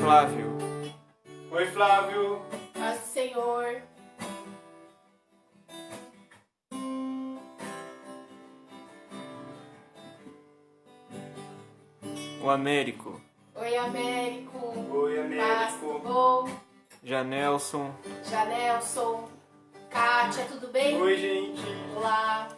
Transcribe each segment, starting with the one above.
Flávio. Oi, Flávio. Paz do Senhor. O Américo. Oi, Américo. Oi, Paz, tudo Américo. bom? Janelson. Janelson. Kátia, tudo bem? Oi, gente. Olá.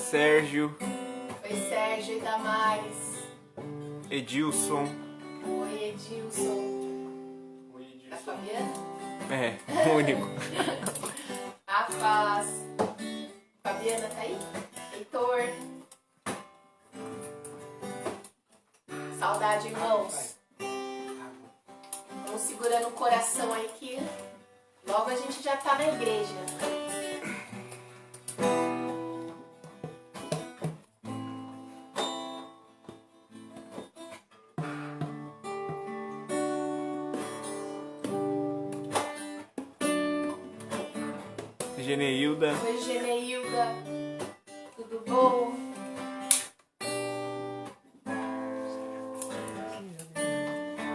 Sérgio. Oi, Sérgio e Damares. Edilson. Oi, Edilson. Oi, Da Edilson. Fabiana? É, único. A Paz. Fabiana tá aí? Heitor. Saudade, irmãos. Vamos segurando o coração aí que logo a gente já tá na igreja. Geneilda. Oi, Geneilda. Tudo bom?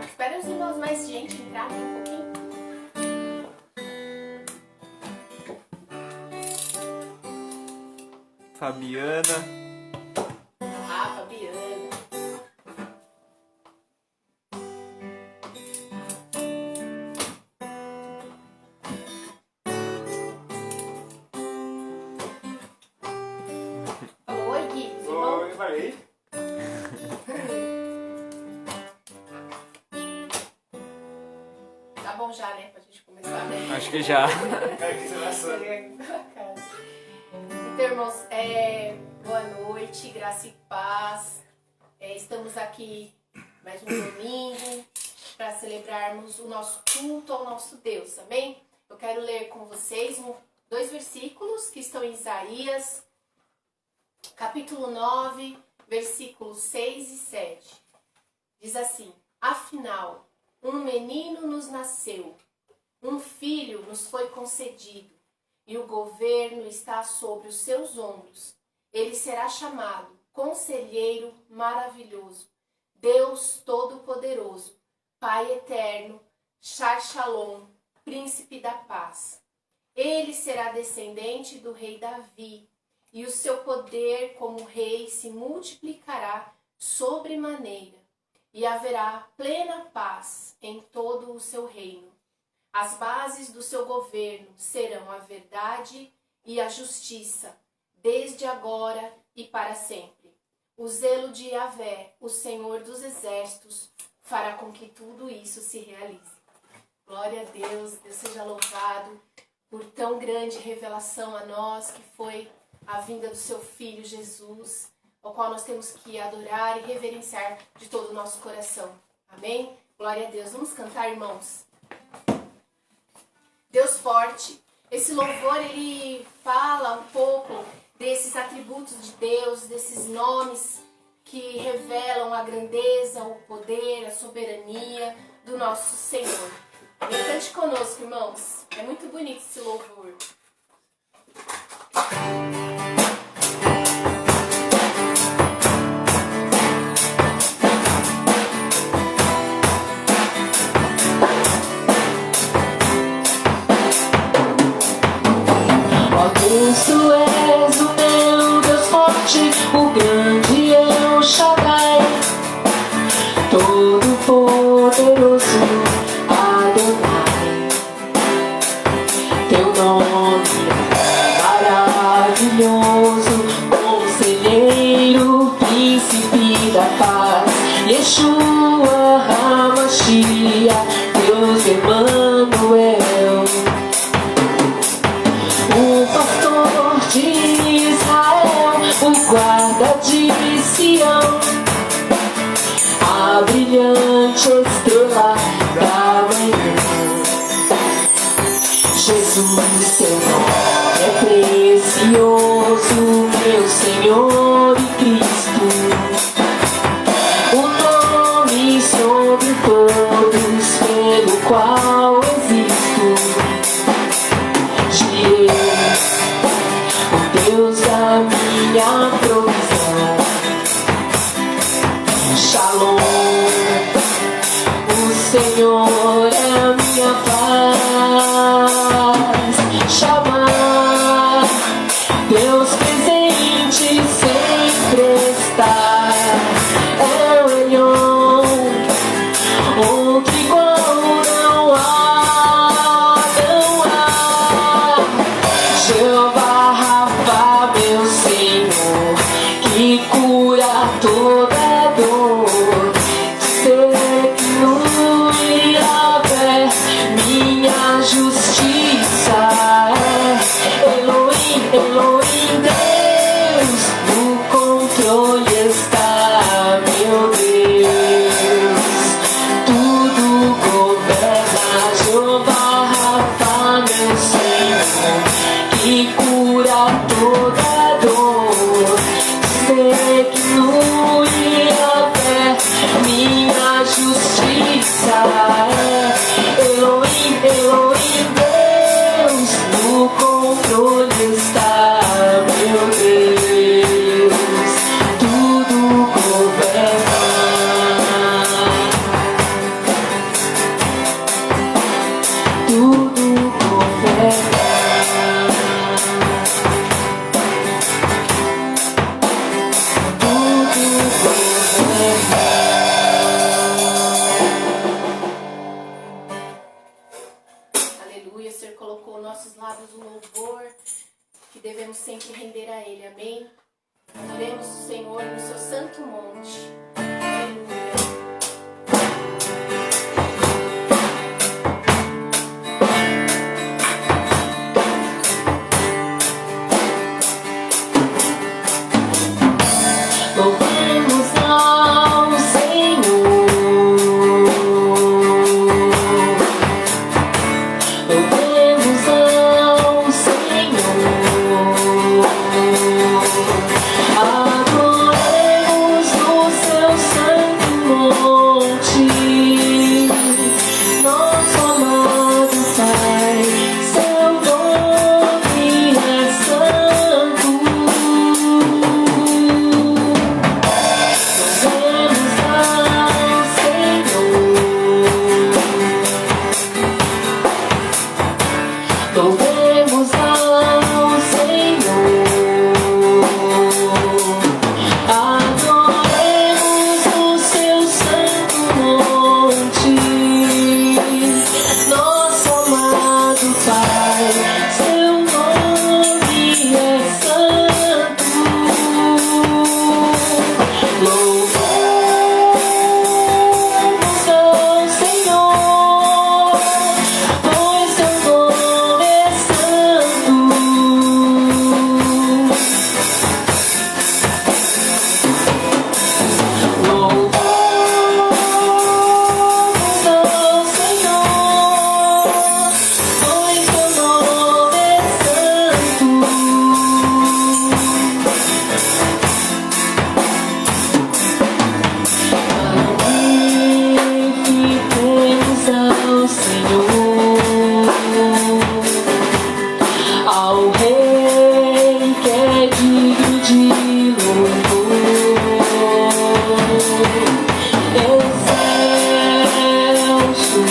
Espera os irmãos mais gente entrarem um pouquinho. Fabiana. Ah, Fabiana. Falou, oi, Gui. Os irmãos. Oi, falei. Tá bom já, né? Pra gente começar, né? Acho que já. Cara, que sensação. Então, irmãos, boa noite, graça e paz. Estamos aqui mais um domingo para celebrarmos o nosso culto ao nosso Deus, amém? Eu quero ler com vocês dois versículos que estão em Isaías, capítulo 9, versículos 6 e 7. Diz assim: afinal, um menino nos nasceu, um filho nos foi concedido, e o governo está sobre os seus ombros. Ele será chamado Conselheiro Maravilhoso, Deus Todo-Poderoso, Pai Eterno, Shalom, Príncipe da Paz. Ele será descendente do rei Davi, e o seu poder como rei se multiplicará sobremaneira, e haverá plena paz em todo o seu reino. As bases do seu governo serão a verdade e a justiça, desde agora e para sempre. O zelo de Yahvé, o Senhor dos Exércitos, fará com que tudo isso se realize. Glória a Deus, Deus seja louvado por tão grande revelação a nós, que foi a vinda do seu Filho Jesus, ao qual nós temos que adorar e reverenciar de todo o nosso coração. Amém? Glória a Deus. Vamos cantar, irmãos? Deus forte. Esse louvor, ele fala um pouco desses atributos de Deus, desses nomes que revelam a grandeza, o poder, a soberania do nosso Senhor. Amém? Cante conosco, irmãos. É muito bonito esse louvor. Deus, tu és o meu Deus forte, o grande El Shaddai, todo-poderoso Adonai. Teu nome é maravilhoso, Conselheiro, Príncipe da Paz, Yeshua HaMashiach, Deus Emmanuel. O pastor de Israel, o guarda de Sião, a brilhante estrela da manhã. Jesus, seu nome é precioso, meu Senhor e Cristo, o nome sobre todos pelo qual existo. Jireh, o Deus da minha provisão. Shalom, o Senhor é a minha paz. Chamar, Deus presente sempre está. É o Elyon, outro igual não há, não há. Jeová Rafa, meu Senhor, que cura toda dor. Senhor Yahvé, minha justiça é. Elohim, Elohim, Deus, no controle está, meu Deus. Tudo governa. Jeová Rafa, meu Senhor, que cura toda dor. Senhor Yahvé, minha justiça é. Elohim, Elohim, Deus, no controle está, meu Deus. Tudo governa. Tudo governa. Tudo governa. Aleluia, o Senhor colocou nossos lábios um louvor que devemos sempre render a Ele, amém? Adoremos o Senhor no seu santo monte. Aleluia. Louvemos ao Senhor. Louvemos ao Senhor. Adoremos no seu santo monte. Nosso amado Pai, seu nome é santo. Louvemos ao Senhor. Louvemos ao Senhor. Adoremos o seu santo monte. Nosso amado Pai, seu nome é santo. Louvemos ao Senhor, pois seu nome é santo. Louvemos ao Senhor, pois seu nome é santo. Magnifiquemos ao Senhor, ao Rei que é digno de louvor. Excelso,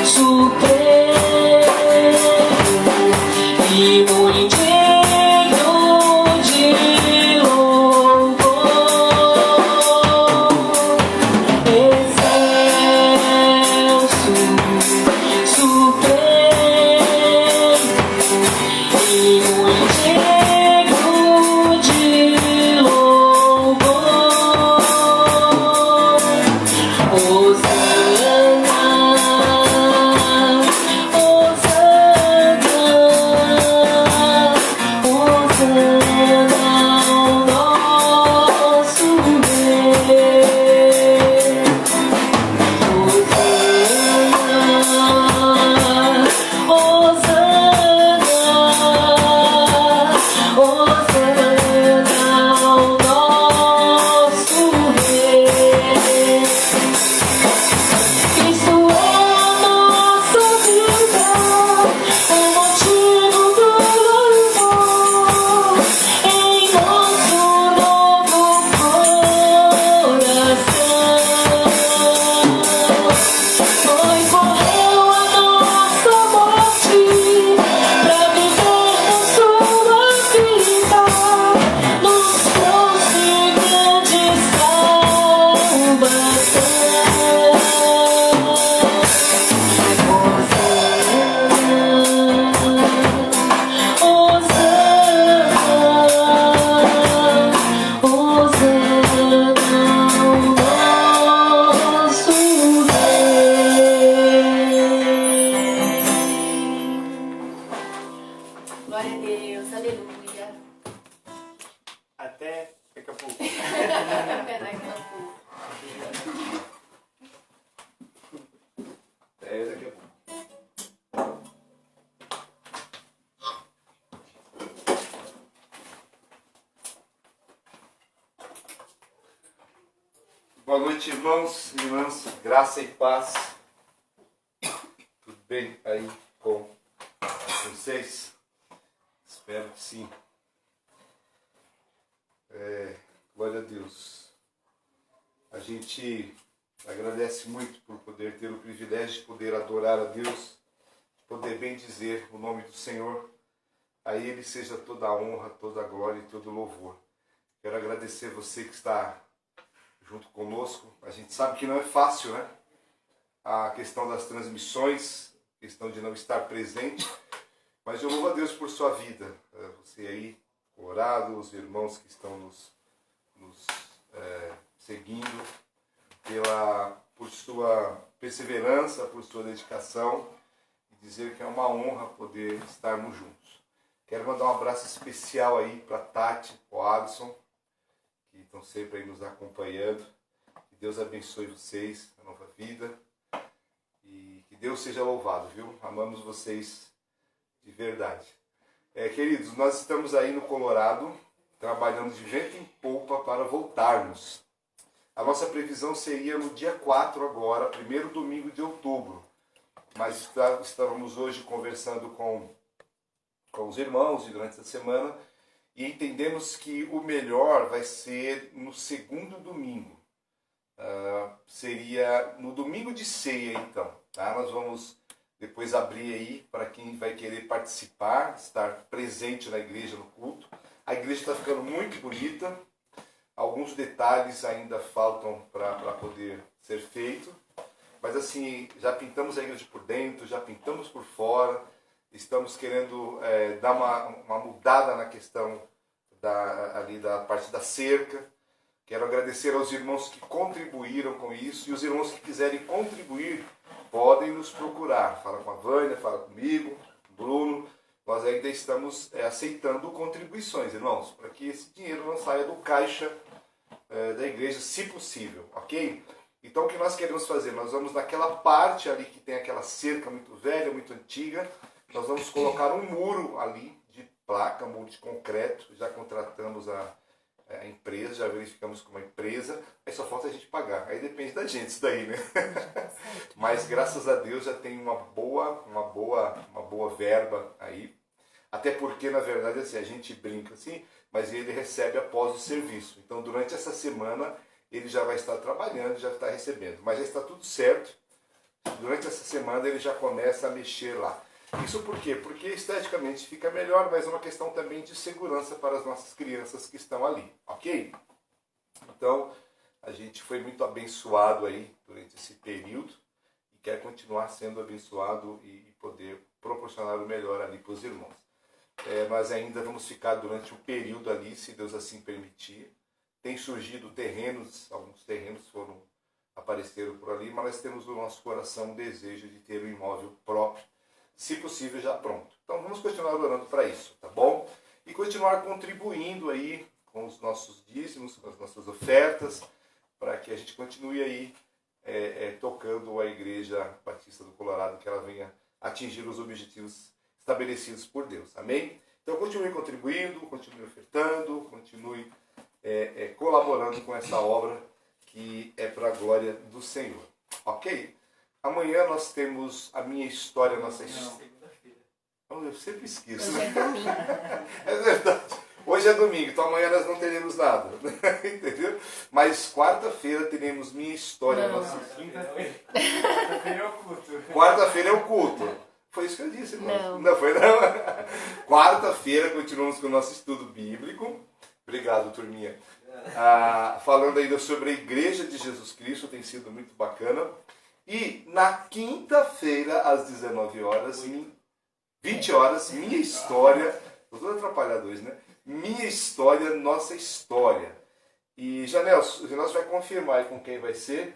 supremo e muito digno de louvor. Excelso, supremo e muito digno de louvor. Hosana, Hosana. Glória a Deus, aleluia. Até daqui a pouco. Até daqui a pouco. Até daqui a pouco. Boa noite, irmãos e irmãs, graça e paz. Tudo bem aí com vocês? Espero que sim. Glória a Deus. A gente agradece muito por poder ter o privilégio de poder adorar a Deus, poder bem dizer o nome do Senhor. A Ele seja toda a honra, toda a glória e todo o louvor. Quero agradecer você que está junto conosco. A gente sabe que não é fácil, né? A questão das transmissões, a questão de não estar presente, mas eu louvo a Deus por sua vida. Você aí, Colorado, os irmãos que estão nos seguindo, por sua perseverança, por sua dedicação, e dizer que é uma honra poder estarmos juntos. Quero mandar um abraço especial aí para Tati, para o Alisson, que estão sempre aí nos acompanhando. Que Deus abençoe vocês, a nova vida. E que Deus seja louvado, viu? Amamos vocês de verdade. Queridos, nós estamos aí no Colorado, trabalhando de vento em polpa para voltarmos. A nossa previsão seria no dia 4 agora, primeiro domingo de outubro. Mas estávamos hoje conversando com os irmãos durante a semana, e entendemos que o melhor vai ser no segundo domingo. Seria no domingo de ceia, então. Tá? Nós vamos depois abrir aí para quem vai querer participar, estar presente na igreja, no culto. A igreja está ficando muito bonita. Alguns detalhes ainda faltam para poder ser feito. Mas assim, já pintamos a igreja por dentro, já pintamos por fora. Estamos querendo dar uma mudada na questão ali da parte da cerca. Quero agradecer aos irmãos que contribuíram com isso. E os irmãos que quiserem contribuir, podem nos procurar. Fala com a Vânia, fala comigo, Bruno. Nós ainda estamos aceitando contribuições, irmãos, para que esse dinheiro não saia do caixa da igreja, se possível, ok? Então o que nós queremos fazer? Nós vamos naquela parte ali que tem aquela cerca muito velha, muito antiga. Nós vamos colocar um muro ali de placa, muro de concreto. Já contratamos a empresa, já verificamos com uma empresa. Aí só falta a gente pagar. Aí depende da gente isso daí, né? Mas graças a Deus já tem uma boa verba aí. Até porque, na verdade, assim, a gente brinca assim, mas ele recebe após o serviço. Então, durante essa semana, ele já vai estar trabalhando, já está recebendo. Mas já está tudo certo. Durante essa semana, ele já começa a mexer lá. Isso por quê? Porque esteticamente fica melhor, mas é uma questão também de segurança para as nossas crianças que estão ali, ok? Então, a gente foi muito abençoado aí durante esse período e quer continuar sendo abençoado e poder proporcionar o melhor ali para os irmãos. Mas ainda vamos ficar durante um período ali, se Deus assim permitir. Tem surgido terrenos, alguns terrenos apareceram por ali, mas nós temos no nosso coração o desejo de ter um imóvel próprio, se possível já pronto. Então vamos continuar orando para isso, tá bom? E continuar contribuindo aí com os nossos dízimos, com as nossas ofertas, para que a gente continue aí tocando a Igreja Batista do Colorado, que ela venha atingir os objetivos estabelecidos por Deus. Amém? Então continue contribuindo, continue ofertando, continue colaborando com essa obra que é para a glória do Senhor. Ok? Amanhã nós temos a minha história, a nossa história. Segunda-feira. Eu sempre esqueço. Hoje é domingo. É verdade. Hoje é domingo, então amanhã nós não teremos nada. Entendeu? Mas quarta-feira teremos minha história. Não. Nossa... Quinta-feira. Quinta-feira é o culto. Quarta-feira é o culto. Foi isso que eu disse, irmão. Não. Foi não? Quarta-feira continuamos com o nosso estudo bíblico. Obrigado, turminha. Falando ainda sobre a Igreja de Jesus Cristo, tem sido muito bacana. E na quinta-feira, às 19 horas, 20 horas, minha história. Os dois atrapalhadores, né? Minha história, nossa história. E Janelson vai confirmar aí com quem vai ser.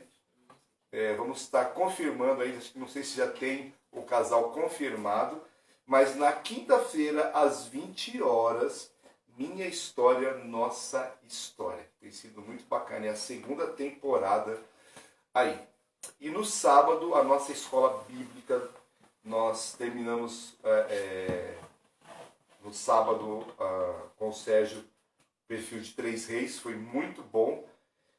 Vamos estar confirmando aí, não sei se já tem o casal confirmado, Mas na quinta-feira, às 20 horas, Minha História, Nossa História. Tem sido muito bacana, é a segunda temporada aí. E no sábado, a nossa escola bíblica, nós terminamos no sábado com o Sérgio, perfil de 3 Reis, foi muito bom.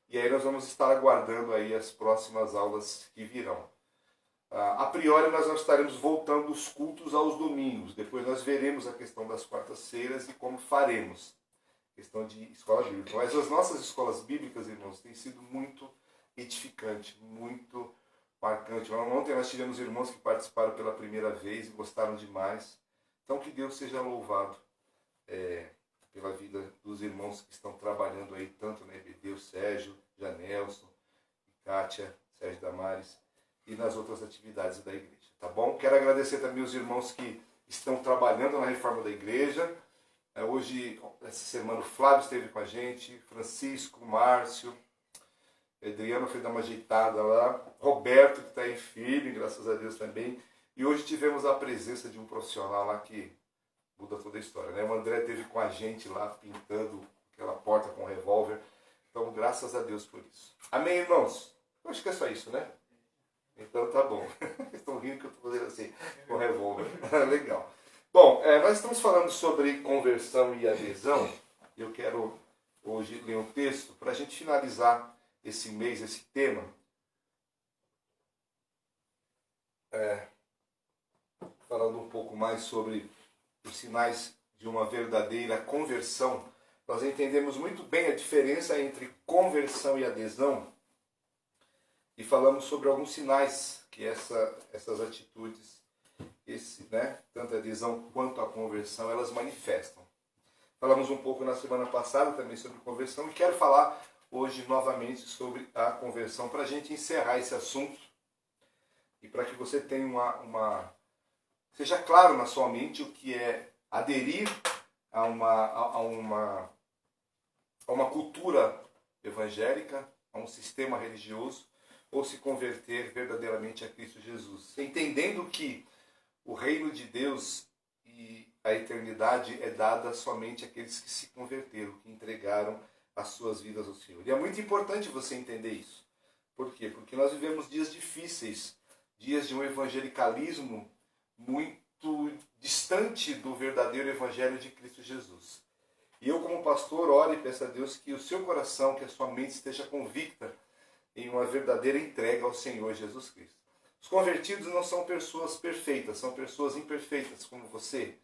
E aí nós vamos estar aguardando aí as próximas aulas que virão. A priori nós não estaremos voltando os cultos aos domingos. Depois nós veremos a questão das quartas-feiras e como faremos. Questão de escola bíblica. Mas as nossas escolas bíblicas, irmãos, têm sido muito edificante, muito marcante. Ontem nós tivemos irmãos que participaram pela primeira vez e gostaram demais. Então que Deus seja louvado pela vida dos irmãos que estão trabalhando aí, tanto na EBD, o Sérgio, Janelson, Kátia, Sérgio Damares, e nas outras atividades da igreja, tá bom? Quero agradecer também os irmãos que estão trabalhando na reforma da igreja. Hoje, essa semana, o Flávio esteve com a gente, Francisco, Márcio, Adriano foi dar uma ajeitada lá, Roberto, que está aí firme, graças a Deus também. E hoje tivemos a presença de um profissional lá que muda toda a história, né? O André esteve com a gente lá, pintando aquela porta com revólver. Então, graças a Deus por isso. Amém, irmãos? Eu acho que é só isso, né? Então tá bom. Estão rindo que eu estou fazendo assim, com revólver. Legal. Bom, nós estamos falando sobre conversão e adesão. Eu quero hoje ler um texto para a gente finalizar esse mês, esse tema. Falando um pouco mais sobre os sinais de uma verdadeira conversão. Nós entendemos muito bem a diferença entre conversão e adesão. E falamos sobre alguns sinais que essas atitudes, tanto a adesão quanto a conversão, elas manifestam. Falamos um pouco na semana passada também sobre conversão e quero falar hoje novamente sobre a conversão para a gente encerrar esse assunto e para que você tenha seja claro na sua mente o que é aderir a uma cultura evangélica, a um sistema religioso, ou se converter verdadeiramente a Cristo Jesus. Entendendo que o reino de Deus e a eternidade é dada somente àqueles que se converteram, que entregaram as suas vidas ao Senhor. E é muito importante você entender isso. Por quê? Porque nós vivemos dias difíceis, dias de um evangelicalismo muito distante do verdadeiro evangelho de Cristo Jesus. E eu, como pastor, oro e peço a Deus que o seu coração, que a sua mente esteja convicta em uma verdadeira entrega ao Senhor Jesus Cristo. Os convertidos não são pessoas perfeitas, são pessoas imperfeitas, como você,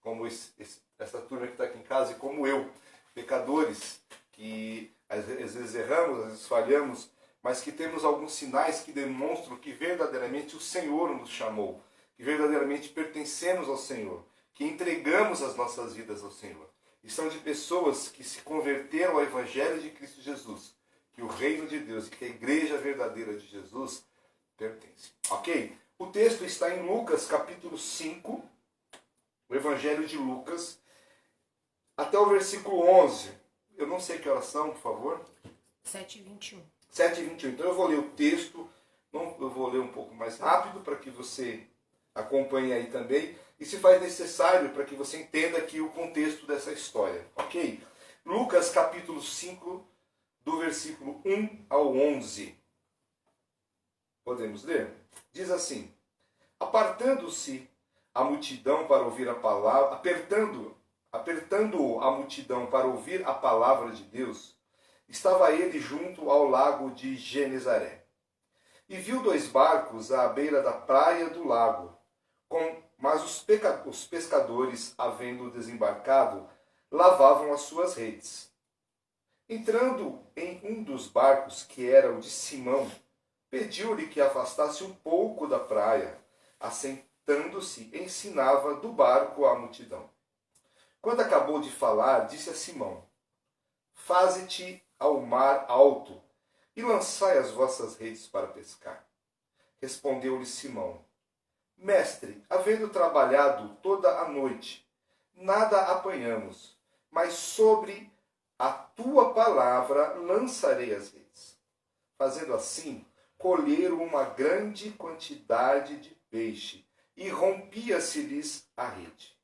como essa turma que está aqui em casa e como eu, pecadores, que às vezes erramos, às vezes falhamos, mas que temos alguns sinais que demonstram que verdadeiramente o Senhor nos chamou, que verdadeiramente pertencemos ao Senhor, que entregamos as nossas vidas ao Senhor. E são de pessoas que se converteram ao Evangelho de Cristo Jesus, que o reino de Deus e que a igreja verdadeira de Jesus pertence. Ok? O texto está em Lucas capítulo 5, o Evangelho de Lucas, até o versículo 11. Eu não sei que horas são, por favor. 7h21. 7h21. Então eu vou ler o texto, eu vou ler um pouco mais rápido para que você acompanhe aí também. E se faz necessário para que você entenda aqui o contexto dessa história. Ok? Lucas capítulo 5, do versículo 1 ao 11. Podemos ler? Diz assim: apartando-se a multidão para ouvir a palavra, apertando-o a multidão para ouvir a palavra de Deus, estava ele junto ao lago de Genezaré. E viu 2 barcos à beira da praia do lago, mas os pescadores, havendo desembarcado, lavavam as suas redes. Entrando em um dos barcos, que era o de Simão, pediu-lhe que afastasse um pouco da praia. Assentando-se, ensinava do barco à multidão. Quando acabou de falar, disse a Simão: faze-te ao mar alto e lançai as vossas redes para pescar. Respondeu-lhe Simão: mestre, havendo trabalhado toda a noite, nada apanhamos, mas sobre a tua palavra lançarei as redes. Fazendo assim, colheram uma grande quantidade de peixe, e rompia-se-lhes a rede.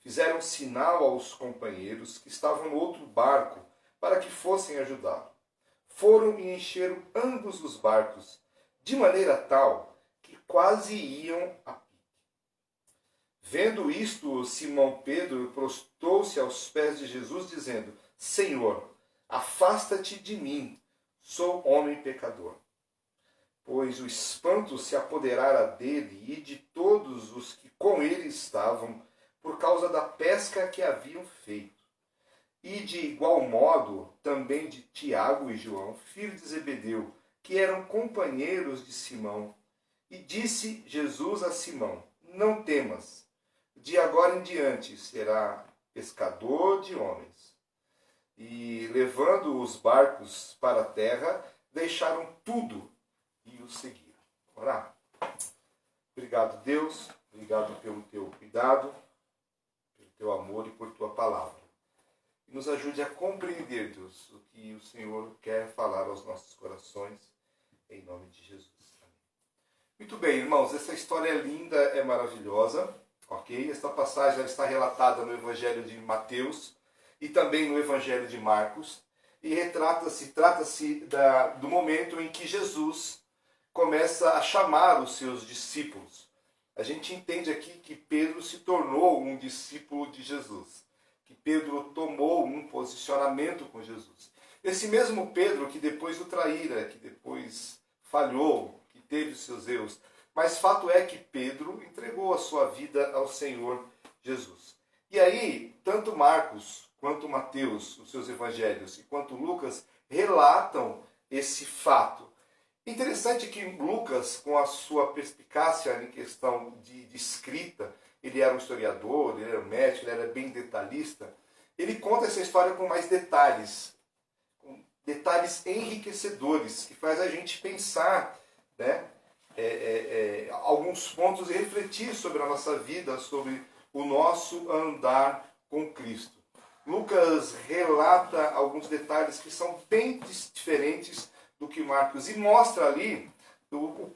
Fizeram sinal aos companheiros que estavam no outro barco para que fossem ajudá-lo. Foram e encheram ambos os barcos, de maneira tal que quase iam a pique. Vendo isto, Simão Pedro prostrou-se aos pés de Jesus, dizendo: Senhor, afasta-te de mim, sou homem pecador. Pois o espanto se apoderara dele e de todos os que com ele estavam, por causa da pesca que haviam feito. E de igual modo também de Tiago e João, filhos de Zebedeu, que eram companheiros de Simão. E disse Jesus a Simão: Não temas, de agora em diante será pescador de homens. E levando os barcos para a terra, deixaram tudo e o seguiram. Orar. Obrigado, Deus. Obrigado pelo teu cuidado, pelo teu amor e por tua palavra. E nos ajude a compreender, Deus, o que o Senhor quer falar aos nossos corações, em nome de Jesus. Amém. Muito bem, irmãos, essa história é linda, é maravilhosa, ok? Esta passagem já está relatada no Evangelho de Mateus e também no Evangelho de Marcos, e trata-se do momento em que Jesus começa a chamar os seus discípulos. A gente entende aqui que Pedro se tornou um discípulo de Jesus, que Pedro tomou um posicionamento com Jesus. Esse mesmo Pedro que depois o traíra, que depois falhou, que teve os seus erros. Mas fato é que Pedro entregou a sua vida ao Senhor Jesus. E aí, tanto Marcos quanto Mateus, os seus evangelhos, e quanto Lucas, relatam esse fato. Interessante que Lucas, com a sua perspicácia em questão de escrita, ele era um historiador, ele era um médico, ele era bem detalhista, ele conta essa história com mais detalhes, com detalhes enriquecedores, que faz a gente pensar, né, alguns pontos e refletir sobre a nossa vida, sobre o nosso andar com Cristo. Lucas relata alguns detalhes que são bem diferentes do que Marcos e mostra ali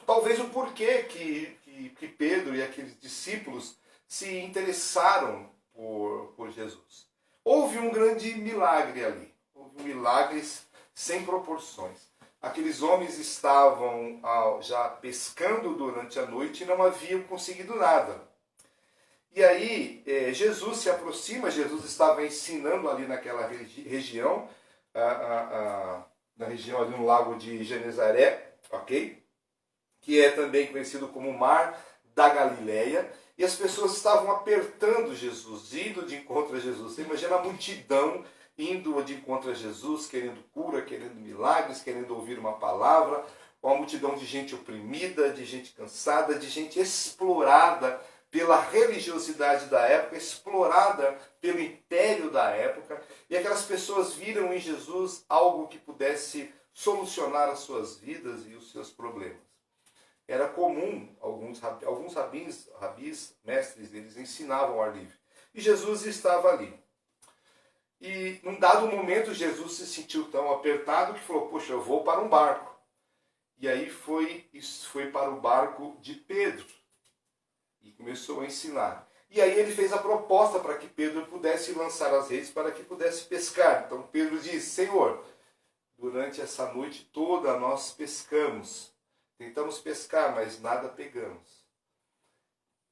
talvez o porquê que Pedro e aqueles discípulos se interessaram por Jesus. Houve um grande milagre ali, houve milagres sem proporções. Aqueles homens estavam já pescando durante a noite e não haviam conseguido nada. E aí Jesus se aproxima, Jesus estava ensinando ali naquela região, na região ali no lago de Genezaré, ok? Que é também conhecido como Mar da Galileia, e as pessoas estavam apertando Jesus, indo de encontro a Jesus. Você imagina a multidão indo de encontro a Jesus, querendo cura, querendo milagres, querendo ouvir uma palavra, uma multidão de gente oprimida, de gente cansada, de gente explorada pela religiosidade da época, explorada pelo império da época, e aquelas pessoas viram em Jesus algo que pudesse solucionar as suas vidas e os seus problemas. Era comum, alguns rabis, mestres, eles ensinavam ao ar livre. E Jesus estava ali. E num dado momento Jesus se sentiu tão apertado que falou: poxa, eu vou para um barco. E aí foi para o barco de Pedro. E começou a ensinar. E aí ele fez a proposta para que Pedro pudesse lançar as redes para que pudesse pescar. Então Pedro disse: Senhor, durante essa noite toda nós pescamos. Tentamos pescar, mas nada pegamos.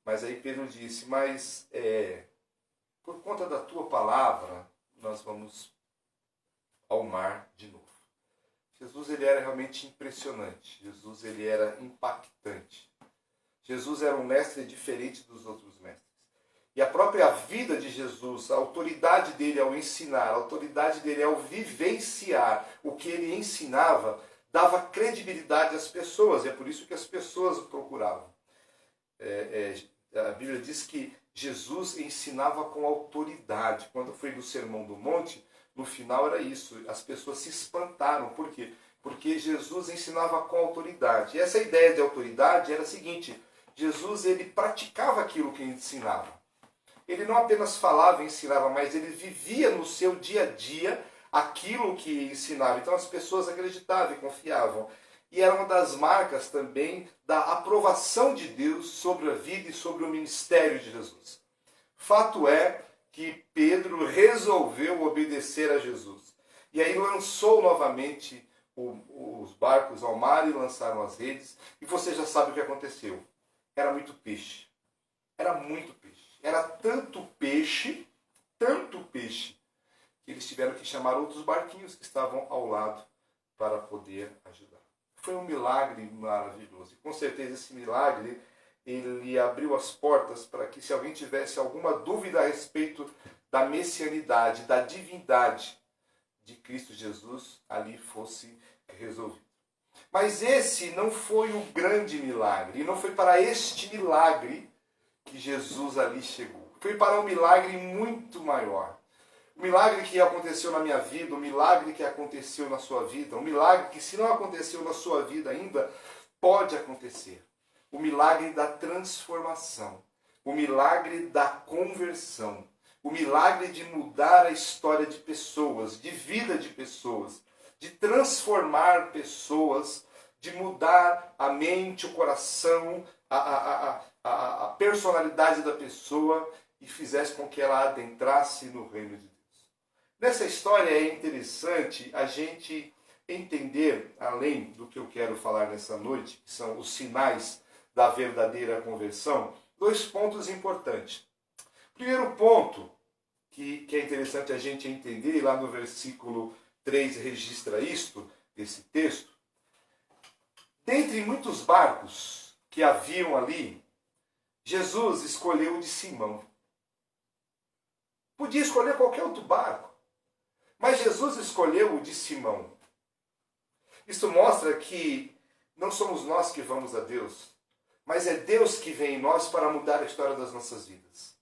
Mas aí Pedro disse: mas por conta da tua palavra, nós vamos ao mar de novo. Jesus, ele era realmente impressionante. Jesus, ele era impactante. Jesus era um mestre diferente dos outros mestres. E a própria vida de Jesus, a autoridade dele ao ensinar, a autoridade dele ao vivenciar o que ele ensinava, dava credibilidade às pessoas. E é por isso que as pessoas o procuravam. A Bíblia diz que Jesus ensinava com autoridade. Quando foi no Sermão do Monte, no final era isso. As pessoas se espantaram. Por quê? Porque Jesus ensinava com autoridade. E essa ideia de autoridade era a seguinte: Jesus, ele praticava aquilo que ensinava. Ele não apenas falava e ensinava, mas ele vivia no seu dia a dia aquilo que ensinava. Então as pessoas acreditavam e confiavam. e era uma das marcas também da aprovação de Deus sobre a vida e sobre o ministério de Jesus. Fato é que Pedro resolveu obedecer a Jesus. E aí lançou novamente os barcos ao mar e lançaram as redes. E você já sabe o que aconteceu. Era muito peixe. Era muito peixe. Era tanto peixe, que eles tiveram que chamar outros barquinhos que estavam ao lado para poder ajudar. Foi um milagre maravilhoso. E com certeza esse milagre, ele abriu as portas para que, se alguém tivesse alguma dúvida a respeito da messianidade, da divindade de Cristo Jesus, ali fosse resolvido. Mas esse não foi o grande milagre. E não foi para este milagre que Jesus ali chegou. Foi para um milagre muito maior. O milagre que aconteceu na minha vida, o milagre que aconteceu na sua vida, um milagre que, se não aconteceu na sua vida ainda, pode acontecer. O milagre da transformação, o milagre da conversão, o milagre de mudar a história de pessoas, de vida de pessoas, de transformar pessoas, de mudar a mente, o coração, a personalidade da pessoa e fizesse com que ela adentrasse no reino de Deus. Nessa história é interessante a gente entender, além do que eu quero falar nessa noite, que são os sinais da verdadeira conversão, 2 pontos importantes. Primeiro ponto, que é interessante a gente entender, e lá no versículo 3 registra isto, esse texto. Dentre muitos barcos que haviam ali, Jesus escolheu o de Simão. Podia escolher qualquer outro barco, mas Jesus escolheu o de Simão. Isso mostra que não somos nós que vamos a Deus, mas é Deus que vem em nós para mudar a história das nossas vidas.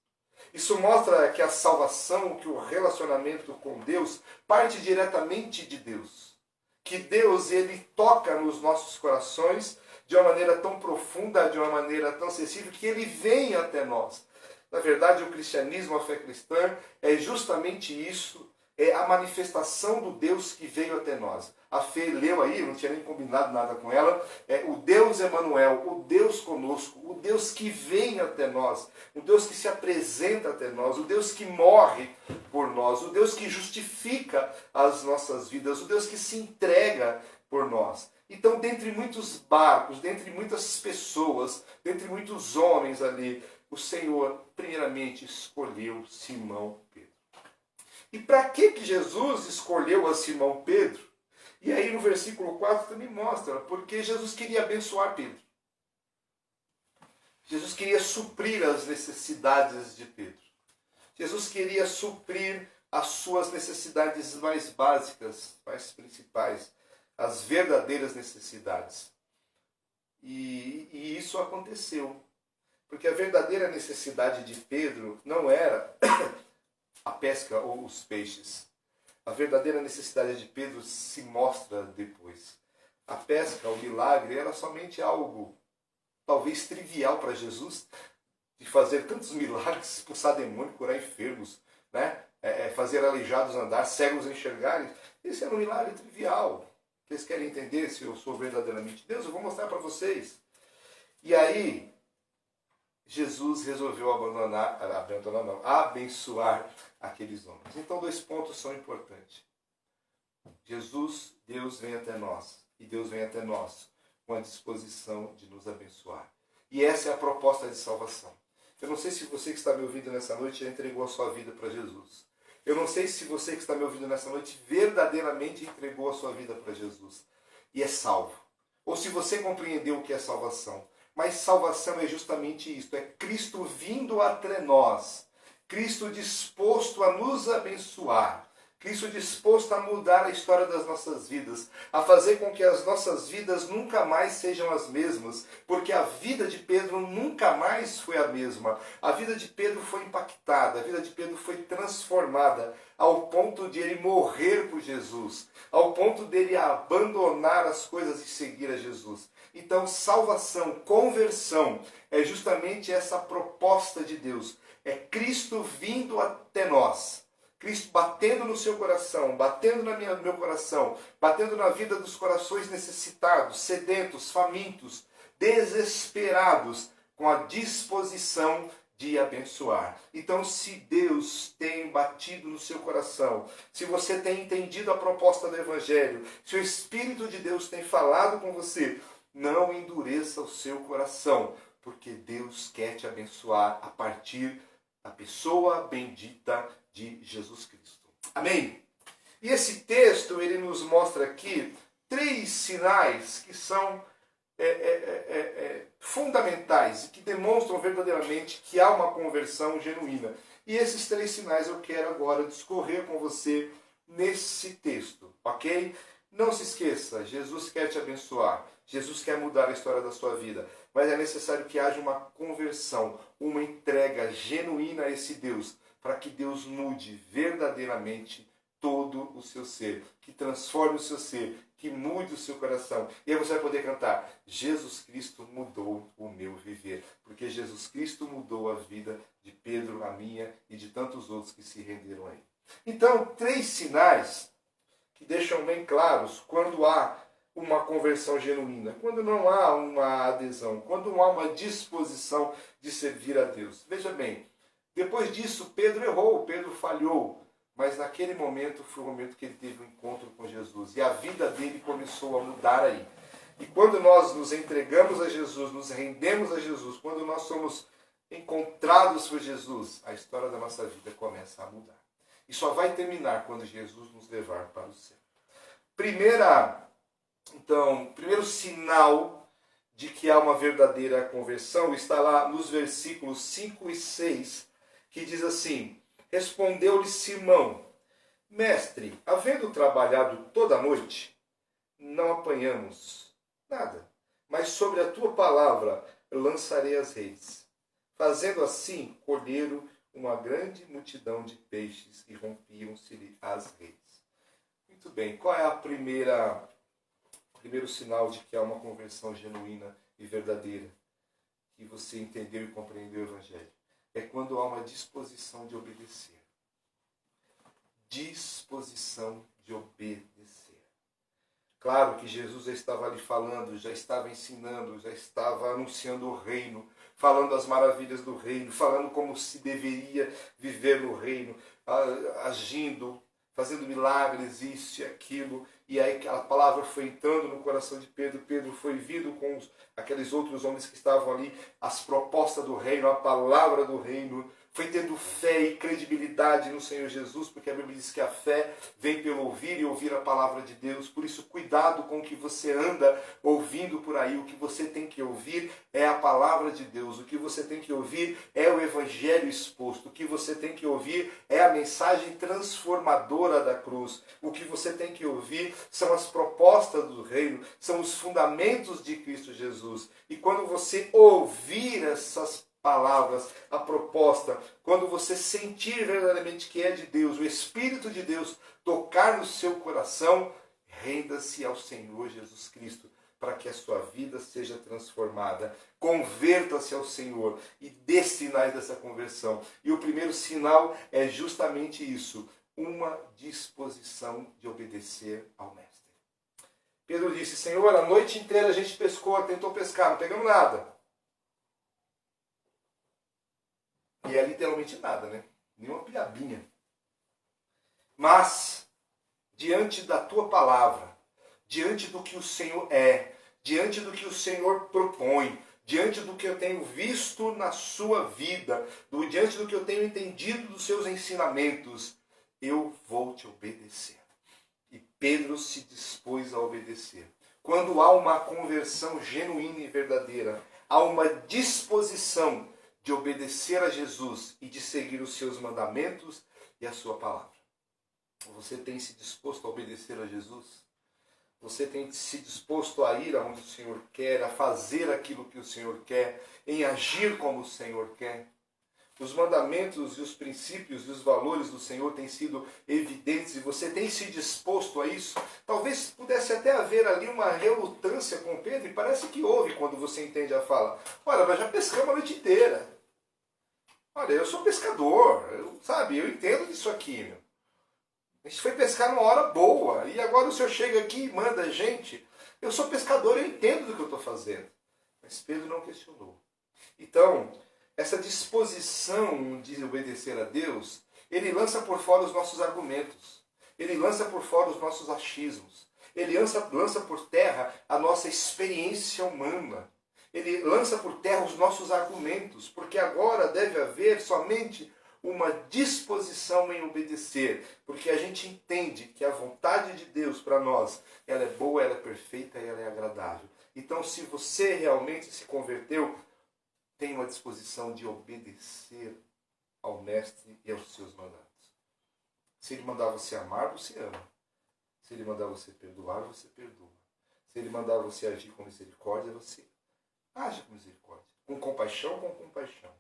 Isso mostra que a salvação, que o relacionamento com Deus parte diretamente de Deus. Que Deus, ele toca nos nossos corações de uma maneira tão profunda, de uma maneira tão sensível, que ele vem até nós. Na verdade, o cristianismo, a fé cristã, é justamente isso, é a manifestação do Deus que veio até nós. A Fê leu aí, eu não tinha nem combinado nada com ela, é o Deus Emanuel, o Deus conosco, o Deus que vem até nós, o Deus que se apresenta até nós, o Deus que morre por nós, o Deus que justifica as nossas vidas, o Deus que se entrega por nós. Então, dentre muitos barcos, dentre muitas pessoas, dentre muitos homens ali, o Senhor, primeiramente, escolheu Simão Pedro. E para que Jesus escolheu a Simão Pedro? E aí no versículo 4 também mostra, porque Jesus queria abençoar Pedro. Jesus queria suprir as necessidades de Pedro. Jesus queria suprir as suas necessidades mais básicas, mais principais, as verdadeiras necessidades. E isso aconteceu. Porque a verdadeira necessidade de Pedro não era a pesca ou os peixes. A verdadeira necessidade de Pedro se mostra depois. A pesca, o milagre, era somente algo talvez trivial para Jesus, de fazer tantos milagres, expulsar demônio, curar enfermos, né? Fazer aleijados andar, cegos enxergarem. Esse era um milagre trivial. Vocês querem entender se eu sou verdadeiramente Deus? Eu vou mostrar para vocês. E aí, Jesus resolveu abençoar aqueles homens. Então, 2 pontos são importantes. Jesus, Deus vem até nós. E Deus vem até nós com a disposição de nos abençoar. E essa é a proposta de salvação. Eu não sei se você que está me ouvindo nessa noite já entregou a sua vida para Jesus. Eu não sei se você que está me ouvindo nessa noite verdadeiramente entregou a sua vida para Jesus e é salvo. Ou se você compreendeu o que é salvação. Mas salvação é justamente isso, é Cristo vindo até nós, Cristo disposto a nos abençoar, Cristo disposto a mudar a história das nossas vidas, a fazer com que as nossas vidas nunca mais sejam as mesmas, porque a vida de Pedro nunca mais foi a mesma. A vida de Pedro foi impactada, a vida de Pedro foi transformada, ao ponto de ele morrer por Jesus, ao ponto dele abandonar as coisas e seguir a Jesus. Então, salvação, conversão, é justamente essa proposta de Deus. É Cristo vindo até nós. Cristo batendo no seu coração, batendo no meu coração, batendo na vida dos corações necessitados, sedentos, famintos, desesperados, com a disposição de abençoar. Então, se Deus tem batido no seu coração, se você tem entendido a proposta do Evangelho, se o Espírito de Deus tem falado com você, não endureça o seu coração, porque Deus quer te abençoar a partir da pessoa bendita de Jesus Cristo. Amém? E esse texto, ele nos mostra aqui 3 sinais que são fundamentais e que demonstram verdadeiramente que há uma conversão genuína. E esses 3 sinais eu quero agora discorrer com você nesse texto, ok? Não se esqueça, Jesus quer te abençoar, Jesus quer mudar a história da sua vida, mas é necessário que haja uma conversão, uma entrega genuína a esse Deus, para que Deus mude verdadeiramente todo o seu ser, que transforme o seu ser, que mude o seu coração. E aí você vai poder cantar: Jesus Cristo mudou o meu viver, porque Jesus Cristo mudou a vida de Pedro, a minha e de tantos outros que se renderam a ele. Então, 3 sinais que deixam bem claros quando há uma conversão genuína, quando não há uma adesão, quando não há uma disposição de servir a Deus. Veja bem, depois disso Pedro errou, Pedro falhou, mas naquele momento foi o momento que ele teve um encontro com Jesus e a vida dele começou a mudar aí. E quando nós nos entregamos a Jesus, nos rendemos a Jesus, quando nós somos encontrados por Jesus, a história da nossa vida começa a mudar. E só vai terminar quando Jesus nos levar para o céu. Primeiro sinal de que há uma verdadeira conversão está lá nos versículos 5 e 6, que diz assim: respondeu-lhe Simão: Mestre, havendo trabalhado toda a noite, não apanhamos nada, mas sobre a tua palavra lançarei as redes. Fazendo assim, colheram uma grande multidão de peixes e rompiam-se-lhe as redes. Muito bem, qual é o primeiro sinal de que há uma conversão genuína e verdadeira? Que você entendeu e compreendeu o Evangelho. É quando há uma disposição de obedecer. Disposição de obedecer. Claro que Jesus já estava ali falando, já estava ensinando, já estava anunciando o reino, falando as maravilhas do reino, falando como se deveria viver no reino, agindo, fazendo milagres, isso e aquilo. E aí a palavra foi entrando no coração de Pedro. Pedro foi vindo com aqueles outros homens que estavam ali, as propostas do reino, a palavra do reino. Foi tendo fé e credibilidade no Senhor Jesus, porque a Bíblia diz que a fé vem pelo ouvir e ouvir a palavra de Deus. Por isso, cuidado com o que você anda ouvindo por aí. O que você tem que ouvir é a palavra de Deus. O que você tem que ouvir é o Evangelho exposto. O que você tem que ouvir é a mensagem transformadora da cruz. O que você tem que ouvir são as propostas do reino, são os fundamentos de Cristo Jesus. E quando você ouvir essas palavras, a proposta, quando você sentir verdadeiramente que é de Deus, o Espírito de Deus tocar no seu coração, renda-se ao Senhor Jesus Cristo, para que a sua vida seja transformada. Converta-se ao Senhor e dê sinais dessa conversão. E o primeiro sinal é justamente isso, uma disposição de obedecer ao Mestre. Pedro disse: Senhor, a noite inteira a gente pescou, tentou pescar, não pegamos nada. E é literalmente nada, né? Nenhuma piabinha. Mas, diante da tua palavra, diante do que o Senhor é, diante do que o Senhor propõe, diante do que eu tenho visto na sua vida, diante do que eu tenho entendido dos seus ensinamentos, eu vou te obedecer. E Pedro se dispôs a obedecer. Quando há uma conversão genuína e verdadeira, há uma disposição de obedecer a Jesus e de seguir os seus mandamentos e a sua palavra. Você tem se disposto a obedecer a Jesus? Você tem se disposto a ir aonde o Senhor quer, a fazer aquilo que o Senhor quer, em agir como o Senhor quer? Os mandamentos e os princípios e os valores do Senhor têm sido evidentes e você tem se disposto a isso? Talvez pudesse até haver ali uma relutância com Pedro, e parece que houve quando você entende a fala. Olha, nós já pescamos a noite inteira. Olha, eu sou pescador, eu entendo disso aqui, meu. A gente foi pescar numa hora boa. E agora o senhor chega aqui e manda a gente. Eu sou pescador, eu entendo do que eu estou fazendo. Mas Pedro não questionou. Então, essa disposição de obedecer a Deus, ele lança por fora os nossos argumentos. Ele lança por fora os nossos achismos. Ele lança por terra a nossa experiência humana. Ele lança por terra os nossos argumentos. Porque agora deve haver somente uma disposição em obedecer. Porque a gente entende que a vontade de Deus para nós, ela é boa, ela é perfeita e ela é agradável. Então, se você realmente se converteu, tem uma disposição de obedecer ao Mestre e aos seus mandatos. Se ele mandar você amar, você ama. Se ele mandar você perdoar, você perdoa. Se ele mandar você agir com misericórdia, você age com misericórdia. Com compaixão, com compaixão.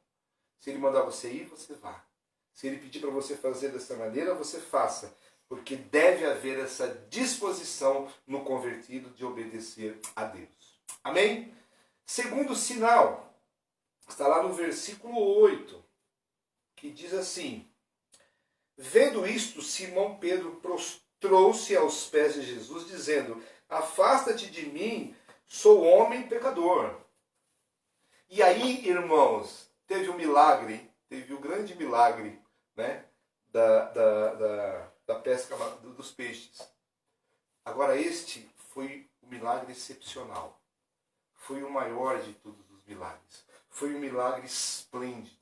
Se ele mandar você ir, você vá. Se ele pedir para você fazer dessa maneira, você faça. Porque deve haver essa disposição no convertido de obedecer a Deus. Amém? Segundo sinal, está lá no versículo 8, que diz assim: vendo isto, Simão Pedro prostrou-se aos pés de Jesus, dizendo: afasta-te de mim, sou homem pecador. E aí, irmãos, teve um milagre, teve o grande milagre, né, da pesca dos peixes. Agora, este foi um milagre excepcional. Foi o maior de todos os milagres. Foi um milagre esplêndido,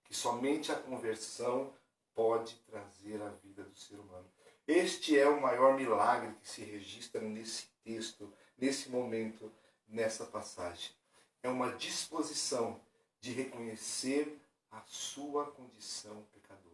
que somente a conversão pode trazer à vida do ser humano. Este é o maior milagre que se registra nesse texto, nesse momento, nessa passagem. É uma disposição de reconhecer a sua condição pecadora.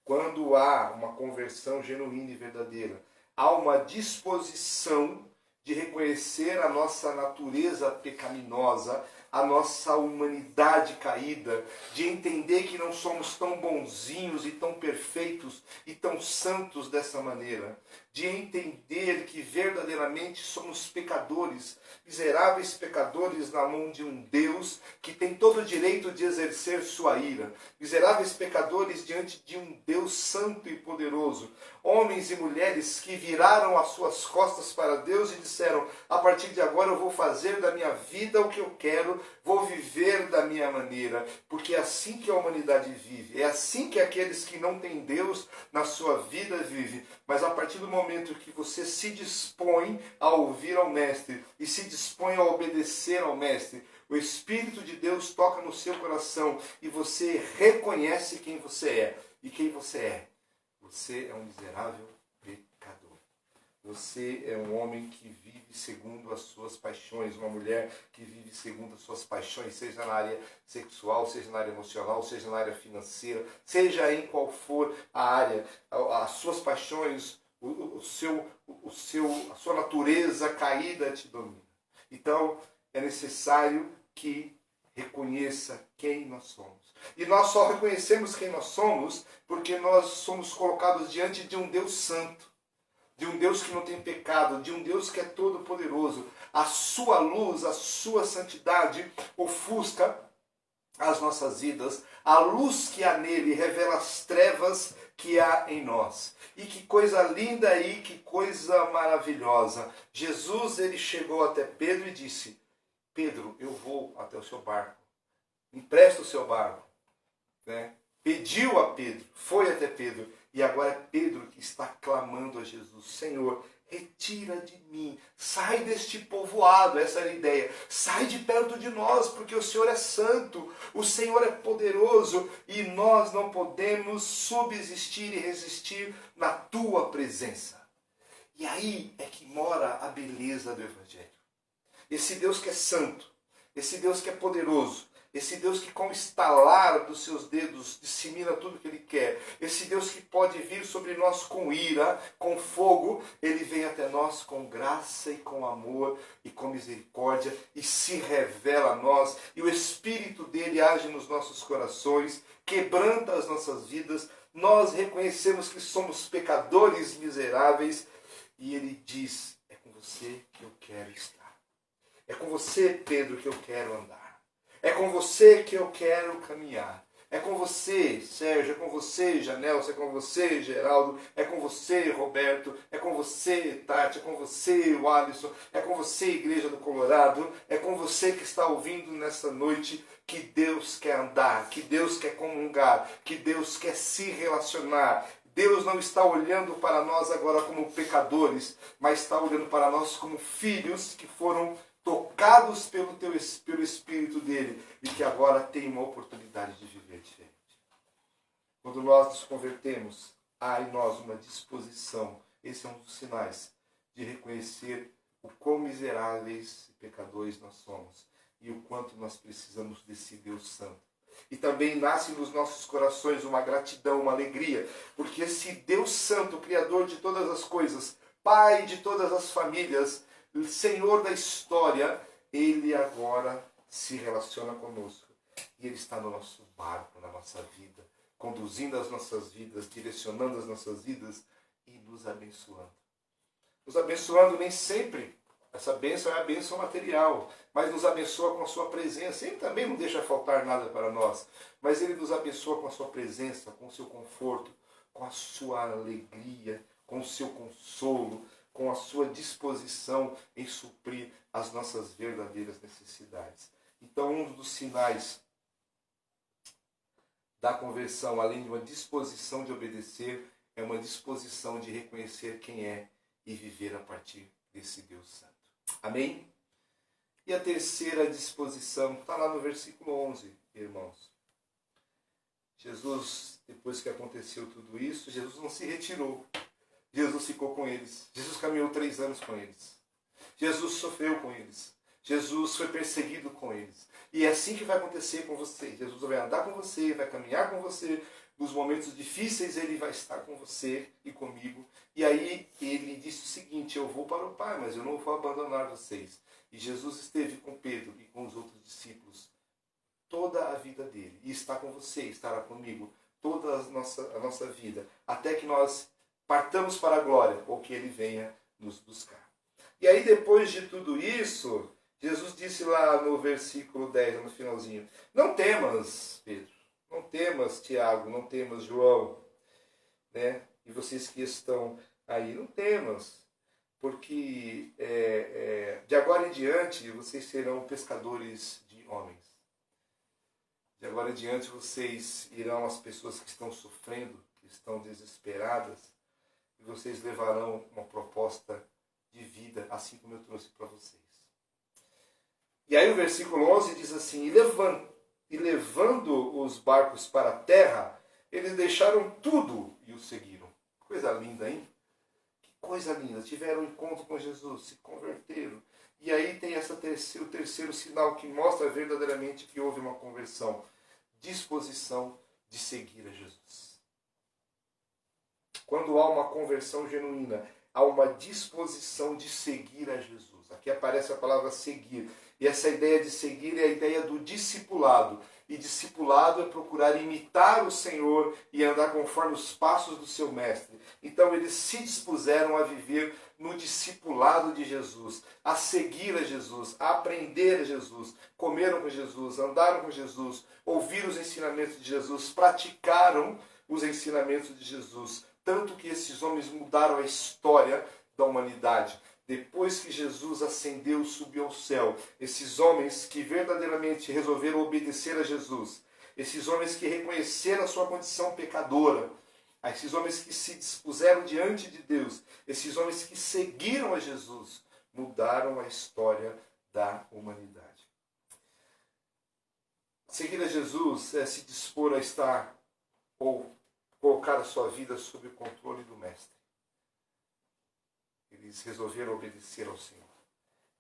Quando há uma conversão genuína e verdadeira, há uma disposição de reconhecer a nossa natureza pecaminosa, a nossa humanidade caída, de entender que não somos tão bonzinhos e tão perfeitos e tão santos dessa maneira, de entender que verdadeiramente somos pecadores, miseráveis pecadores na mão de um Deus que tem todo o direito de exercer sua ira, miseráveis pecadores diante de um Deus santo e poderoso, homens e mulheres que viraram as suas costas para Deus e disseram: a partir de agora eu vou fazer da minha vida o que eu quero, vou viver da minha maneira, porque é assim que a humanidade vive, é assim que aqueles que não têm Deus na sua vida vivem. Mas a partir do momento que você se dispõe a ouvir ao Mestre e se dispõe a obedecer ao Mestre, o Espírito de Deus toca no seu coração e você reconhece quem você é. E quem você é? Você é um miserável pecador. Você é um homem que vive segundo as suas paixões, uma mulher que vive segundo as suas paixões, seja na área sexual, seja na área emocional, seja na área financeira, seja em qual for a área, as suas paixões, a sua natureza caída te domina. Então, é necessário que reconheça quem nós somos. E nós só reconhecemos quem nós somos porque nós somos colocados diante de um Deus santo, de um Deus que não tem pecado, de um Deus que é todo poderoso. A sua luz, a sua santidade ofusca as nossas vidas. A luz que há nele revela as trevas que há em nós. E que coisa linda aí, que coisa maravilhosa. Jesus, ele chegou até Pedro e disse: Pedro, eu vou até o seu barco. Empresta o seu barco. Né? Pediu a Pedro, foi até Pedro. E agora é Pedro que está clamando a Jesus: Senhor, retira de mim, sai deste povoado, essa era a ideia, sai de perto de nós, porque o Senhor é santo, o Senhor é poderoso, e nós não podemos subsistir e resistir na tua presença. E aí é que mora a beleza do Evangelho. Esse Deus que é santo, esse Deus que é poderoso, esse Deus que com o estalar dos seus dedos dissemina tudo o que Ele quer. Esse Deus que pode vir sobre nós com ira, com fogo. Ele vem até nós com graça e com amor e com misericórdia e se revela a nós. E o Espírito dele age nos nossos corações, quebranta as nossas vidas. Nós reconhecemos que somos pecadores miseráveis e Ele diz: é com você que eu quero estar. É com você, Pedro, que eu quero andar. É com você que eu quero caminhar. É com você, Sérgio, é com você, Janelson, é com você, Geraldo, é com você, Roberto, é com você, Tati, é com você, o Alisson, é com você, Igreja do Colorado, é com você que está ouvindo nessa noite que Deus quer andar, que Deus quer comungar, que Deus quer se relacionar. Deus não está olhando para nós agora como pecadores, mas está olhando para nós como filhos que foram tocados pelo Espírito dele e que agora têm uma oportunidade de viver diferente. Quando nós nos convertemos, há em nós uma disposição, esse é um dos sinais, de reconhecer o quão miseráveis e pecadores nós somos e o quanto nós precisamos desse Deus Santo. E também nasce nos nossos corações uma gratidão, uma alegria, porque esse Deus Santo, Criador de todas as coisas, Pai de todas as famílias, Senhor da história, Ele agora se relaciona conosco. E Ele está no nosso barco, na nossa vida, conduzindo as nossas vidas, direcionando as nossas vidas e nos abençoando. Nos abençoando nem sempre. Essa bênção é a bênção material, mas nos abençoa com a sua presença. Ele também não deixa faltar nada para nós, mas Ele nos abençoa com a sua presença, com o seu conforto, com a sua alegria, com o seu consolo, com a sua disposição em suprir as nossas verdadeiras necessidades. Então, um dos sinais da conversão, além de uma disposição de obedecer, é uma disposição de reconhecer quem é e viver a partir desse Deus Santo. Amém? E a terceira disposição está lá no versículo 11, irmãos. Jesus, depois que aconteceu tudo isso, Jesus não se retirou. Jesus ficou com eles. Jesus caminhou 3 anos com eles. Jesus sofreu com eles. Jesus foi perseguido com eles. E é assim que vai acontecer com você. Jesus vai andar com você, vai caminhar com você. Nos momentos difíceis Ele vai estar com você e comigo. E aí Ele disse o seguinte: eu vou para o Pai, mas eu não vou abandonar vocês. E Jesus esteve com Pedro e com os outros discípulos toda a vida dele. E está com você, estará comigo toda a nossa vida. Até que nós partamos para a glória, ou que Ele venha nos buscar. E aí depois de tudo isso, Jesus disse lá no versículo 10, no finalzinho: não temas, Pedro. Não temas, Tiago, não temas, João, né? E vocês que estão aí, não temas, porque de agora em diante vocês serão pescadores de homens. De agora em diante vocês irão às pessoas que estão sofrendo, que estão desesperadas, e vocês levarão uma proposta de vida, assim como eu trouxe para vocês. E aí o versículo 11 diz assim: e levando os barcos para a terra, eles deixaram tudo e o seguiram. Coisa linda, hein? Que coisa linda. Tiveram um encontro com Jesus, se converteram. E aí tem o terceiro sinal que mostra verdadeiramente que houve uma conversão. Disposição de seguir a Jesus. Quando há uma conversão genuína, há uma disposição de seguir a Jesus. Aqui aparece a palavra seguir. E essa ideia de seguir é a ideia do discipulado. E discipulado é procurar imitar o Senhor e andar conforme os passos do seu mestre. Então eles se dispuseram a viver no discipulado de Jesus, a seguir a Jesus, a aprender a Jesus. Comeram com Jesus, andaram com Jesus, ouviram os ensinamentos de Jesus, praticaram os ensinamentos de Jesus. Tanto que esses homens mudaram a história da humanidade. Depois que Jesus ascendeu, subiu ao céu, esses homens que verdadeiramente resolveram obedecer a Jesus, esses homens que reconheceram a sua condição pecadora, esses homens que se dispuseram diante de Deus, esses homens que seguiram a Jesus, mudaram a história da humanidade. Seguir a Jesus é se dispor a estar ou colocar a sua vida sob o controle do Mestre. Eles resolveram obedecer ao Senhor.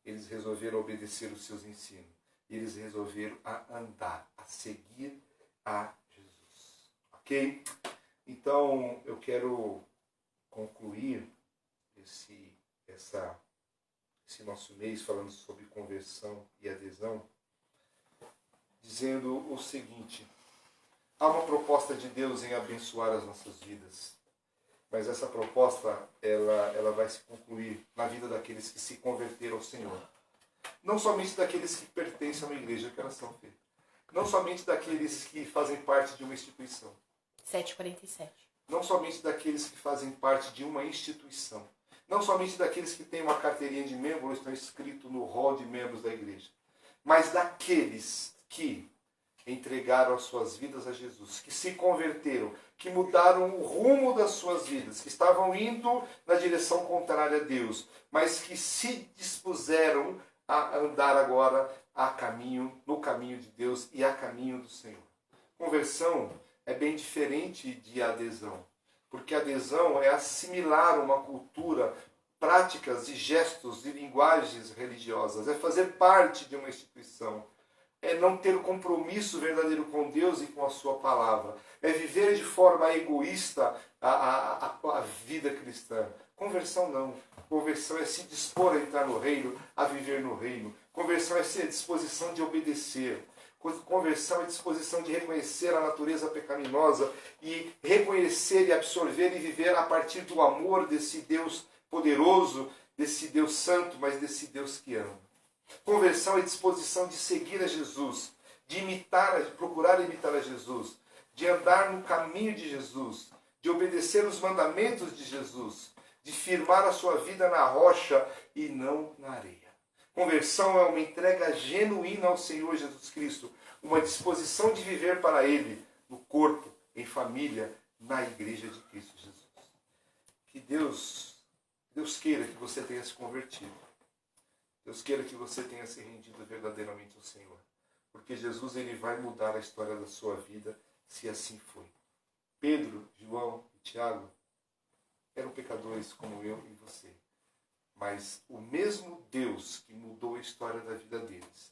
Eles resolveram obedecer os seus ensinos. Eles resolveram andar, a seguir a Jesus. Ok? Então, eu quero concluir esse nosso mês falando sobre conversão e adesão, dizendo o seguinte: há uma proposta de Deus em abençoar as nossas vidas. Mas essa proposta, ela vai se concluir na vida daqueles que se converteram ao Senhor. Não somente daqueles que pertencem a uma igreja, que elas são feitas, Não somente daqueles que fazem parte de uma instituição. 7h47. Não somente daqueles que fazem parte de uma instituição. Não somente daqueles que têm uma carteirinha de membro ou estão inscritos no hall de membros da igreja. Mas daqueles que entregaram as suas vidas a Jesus, que se converteram, que mudaram o rumo das suas vidas, que estavam indo na direção contrária a Deus, mas que se dispuseram a andar agora no caminho de Deus e a caminho do Senhor. Conversão é bem diferente de adesão, porque adesão é assimilar uma cultura, práticas e gestos e linguagens religiosas, é fazer parte de uma instituição, é não ter compromisso verdadeiro com Deus e com a sua palavra, é viver de forma egoísta a vida cristã. Conversão não. Conversão é se dispor a entrar no reino, a viver no reino. Conversão é ser a disposição de obedecer. Conversão é a disposição de reconhecer a natureza pecaminosa e reconhecer e absorver e viver a partir do amor desse Deus poderoso, desse Deus santo, mas desse Deus que ama. Conversão é disposição de seguir a Jesus, de procurar imitar a Jesus, de andar no caminho de Jesus, de obedecer os mandamentos de Jesus, de firmar a sua vida na rocha e não na areia. Conversão é uma entrega genuína ao Senhor Jesus Cristo, uma disposição de viver para Ele, no corpo, em família, na igreja de Cristo Jesus. Que Deus queira que você tenha se convertido. Deus queira que você tenha se rendido verdadeiramente ao Senhor. Porque Jesus ele vai mudar a história da sua vida, se assim foi. Pedro, João e Tiago eram pecadores como eu e você. Mas o mesmo Deus que mudou a história da vida deles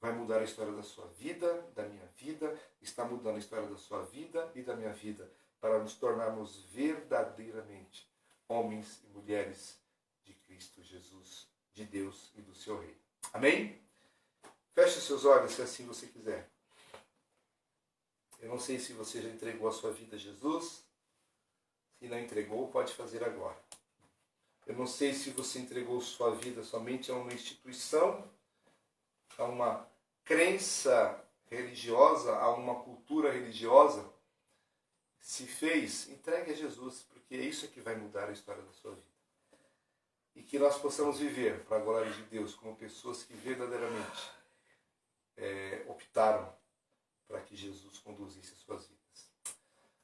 vai mudar a história da sua vida, da minha vida, está mudando a história da sua vida e da minha vida, para nos tornarmos verdadeiramente homens e mulheres de Cristo Jesus, de Deus e do seu reino. Amém? Feche seus olhos se assim você quiser. Eu não sei se você já entregou a sua vida a Jesus. Se não entregou, pode fazer agora. Eu não sei se você entregou sua vida somente a uma instituição, a uma crença religiosa, a uma cultura religiosa. Se fez, entregue a Jesus, porque é isso que vai mudar a história da sua vida. E que nós possamos viver para a glória de Deus como pessoas que verdadeiramente optaram para que Jesus conduzisse as suas vidas.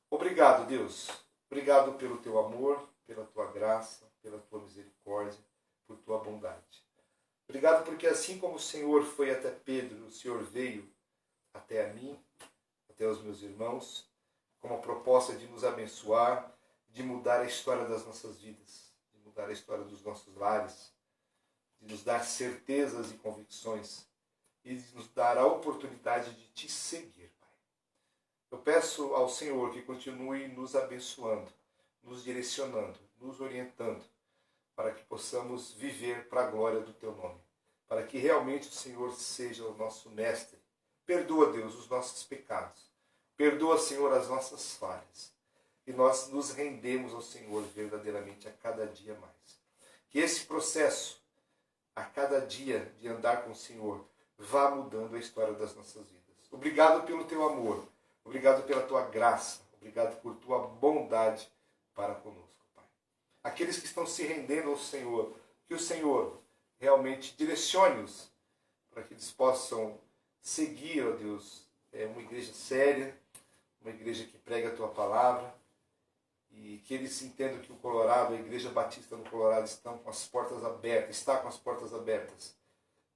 Obrigado, Deus. Obrigado pelo teu amor, pela tua graça, pela tua misericórdia, por tua bondade. Obrigado porque assim como o Senhor foi até Pedro, o Senhor veio até a mim, até os meus irmãos, com a proposta de nos abençoar, de mudar a história das nossas vidas, de mudar a história dos nossos lares, de nos dar certezas e convicções e de nos dar a oportunidade de te seguir, Pai. Eu peço ao Senhor que continue nos abençoando, nos direcionando, nos orientando, para que possamos viver para a glória do teu nome, para que realmente o Senhor seja o nosso mestre. Perdoa, Deus, os nossos pecados. Perdoa, Senhor, as nossas falhas. E nós nos rendemos ao Senhor verdadeiramente a cada dia mais. Que esse processo, a cada dia de andar com o Senhor, vá mudando a história das nossas vidas. Obrigado pelo teu amor. Obrigado pela tua graça. Obrigado por tua bondade para conosco, Pai. Aqueles que estão se rendendo ao Senhor, que o Senhor realmente direcione-os para que eles possam seguir, ó Deus, uma igreja séria, uma igreja que prega a tua palavra, e que eles entendam que o Colorado, a Igreja Batista no Colorado, está com as portas abertas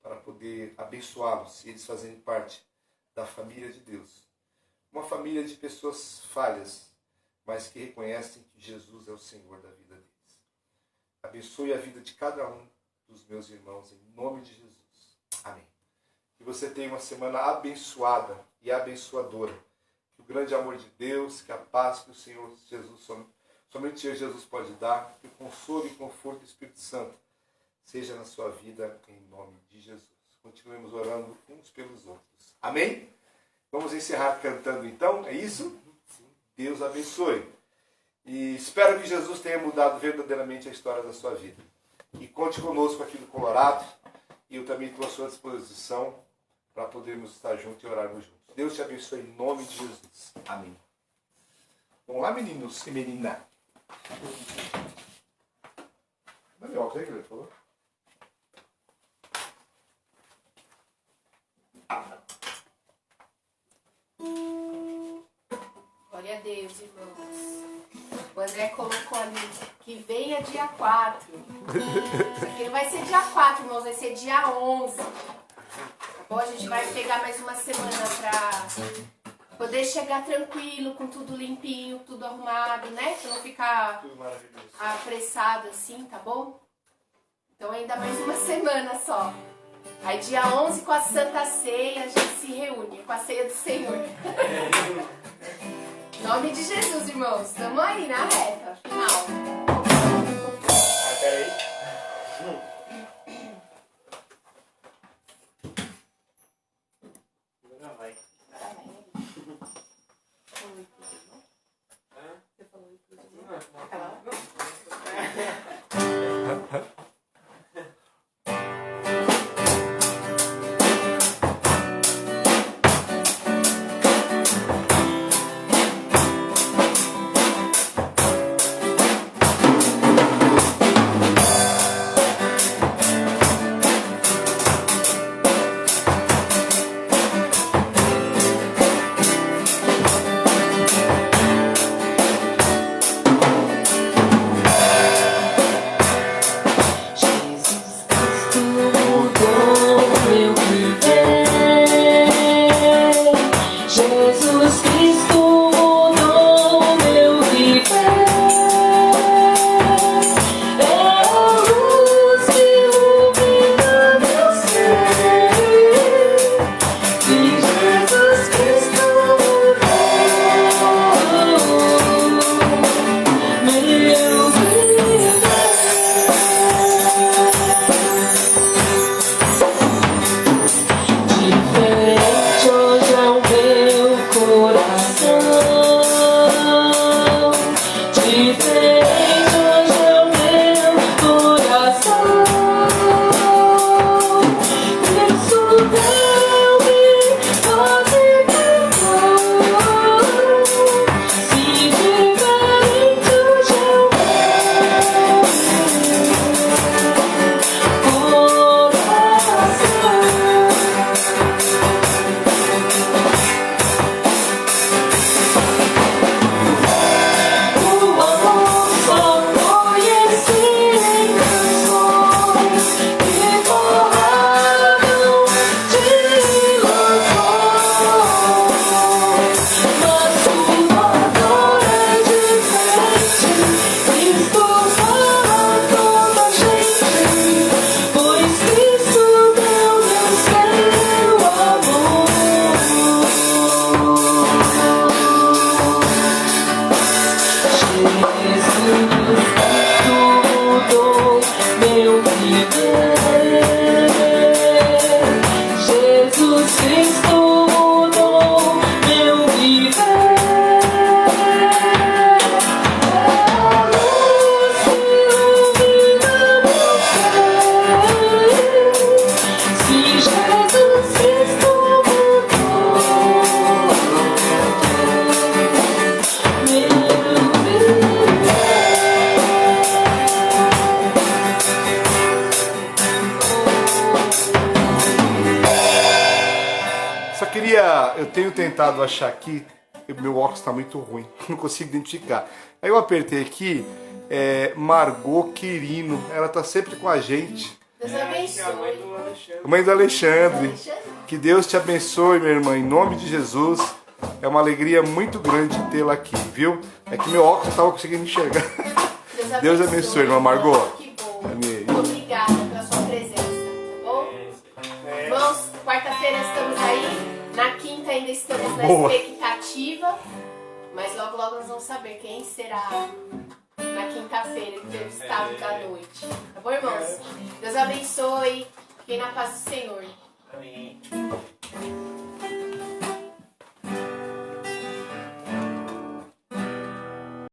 para poder abençoá-los e eles fazerem parte da família de Deus. Uma família de pessoas falhas, mas que reconhecem que Jesus é o Senhor da vida deles. Abençoe a vida de cada um dos meus irmãos, em nome de Jesus. Amém. Que você tenha uma semana abençoada e abençoadora. Que o grande amor de Deus, que a paz que o Senhor Jesus, somente Jesus pode dar, que o consolo e conforto do Espírito Santo seja na sua vida, em nome de Jesus. Continuemos orando uns pelos outros. Amém? Vamos encerrar cantando então, é isso? Deus abençoe. E espero que Jesus tenha mudado verdadeiramente a história da sua vida. E conte conosco aqui no Colorado. E eu também estou à sua disposição para podermos estar juntos e orarmos juntos. Deus te abençoe em nome de Jesus. Amém. Vamos lá, meninos e menina. Dá meu óculos aí, que ele falou. Glória a Deus, irmãos. O André colocou ali que venha dia 4. Isso aqui não vai ser dia 4, irmãos, vai ser dia 11. Tá bom? A gente vai pegar mais uma semana pra poder chegar tranquilo, com tudo limpinho, tudo arrumado, né? Pra não ficar Tudo maravilhoso. apressado assim, tá bom? Então ainda mais uma semana só. Aí dia 11 com a Santa Ceia a gente se reúne, com a Ceia do Senhor. Em nome de Jesus, irmãos. Estamos aí na reta final. Ah, peraí. Agora vai. Você falou inclusive. Aquela... Eu tenho tentado achar aqui, meu óculos está muito ruim, não consigo identificar. Aí eu apertei aqui, Margot Quirino, ela tá sempre com a gente. Deus É a mãe abençoe. do Alexandre. Mãe do Alexandre, que Deus te abençoe, minha irmã, em nome de Jesus. É uma alegria muito grande tê-la aqui, viu? É que meu óculos não estava conseguindo enxergar. Deus abençoe, irmã Margot. Que bom. Amém. Obrigada pela sua presença, tá bom? Irmãos, quarta-feira estamos aí. Na quinta ainda estamos na Boa. expectativa. Mas logo logo nós vamos saber quem será na quinta-feira, entrevistado da noite. Tá bom, irmãos? Deus abençoe. Fiquem na paz do Senhor. Amém.